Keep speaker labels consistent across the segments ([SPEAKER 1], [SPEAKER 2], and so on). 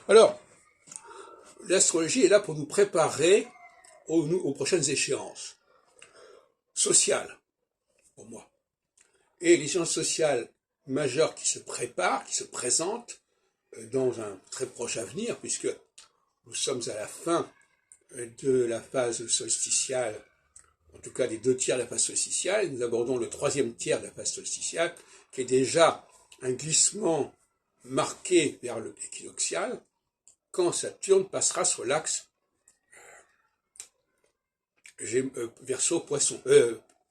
[SPEAKER 1] Alors, l'astrologie est là pour nous préparer aux prochaines échéances sociales, pour moi. Et les échéances sociales majeures qui se préparent, qui se présentent dans un très proche avenir, puisque nous sommes à la fin de la phase solsticiale, en tout cas des 2 tiers de la phase solsticiale, et nous abordons le 3e tiers de la phase solsticiale, qui est déjà un glissement marqué vers le équinoxial, quand Saturne passera sur l'axe Verseau-Poisson,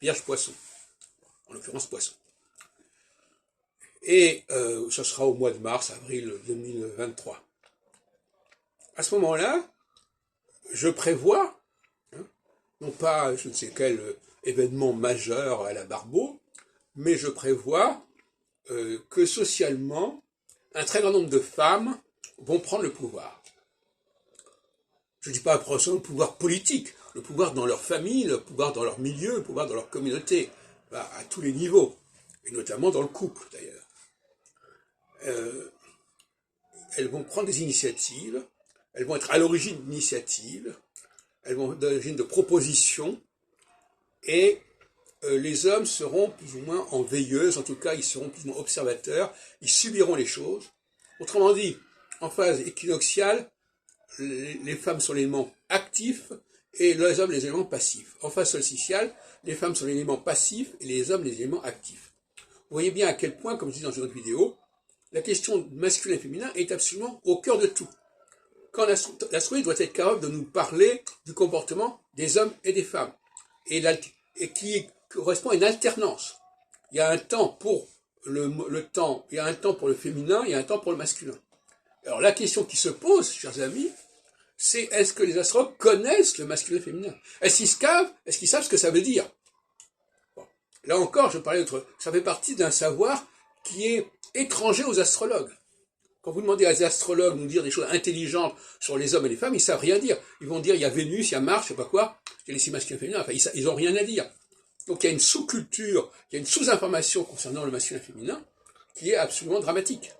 [SPEAKER 1] Vierge-Poisson, en l'occurrence Poisson. Et ce sera au mois de mars, avril 2023. À ce moment-là, je prévois, non pas je ne sais quel événement majeur à la Barbeau, mais je prévois que socialement, un très grand nombre de femmes vont prendre le pouvoir. Je ne dis pas le pouvoir politique, le pouvoir dans leur famille, le pouvoir dans leur milieu, le pouvoir dans leur communauté, à tous les niveaux, et notamment dans le couple d'ailleurs. Elles vont prendre des initiatives, elles vont être à l'origine d'initiatives, elles vont être à l'origine de propositions, et les hommes seront plus ou moins en veilleuse, en tout cas ils seront plus ou moins observateurs, ils subiront les choses. Autrement dit, en phase équinoxiale, les femmes sont l'élément actif et les hommes les éléments passifs. En phase solsticiale, les femmes sont l'élément passif et les hommes les éléments actifs. Vous voyez bien à quel point, comme je dis dans une autre vidéo, la question masculin et féminin est absolument au cœur de tout. Quand l'astrologie doit être capable de nous parler du comportement des hommes et des femmes, et qui correspond à une alternance. Il y a un temps pour le temps, il y a un temps pour le féminin, il y a un temps pour le masculin. Alors la question qui se pose, chers amis, c'est est-ce que les astrologues connaissent le masculin et le féminin? Est-ce qu'ils savent ce que ça veut dire? Bon. Là encore, je parlais ça fait partie d'un savoir qui est étranger aux astrologues. Quand vous demandez à des astrologues de nous dire des choses intelligentes sur les hommes et les femmes, ils savent rien dire. Ils vont dire il y a Vénus, il y a Mars, je sais pas quoi, il y a les 6 masculins et féminins, enfin ils ont rien à dire. Donc il y a une sous-culture, il y a une sous-information concernant le masculin et le féminin qui est absolument dramatique.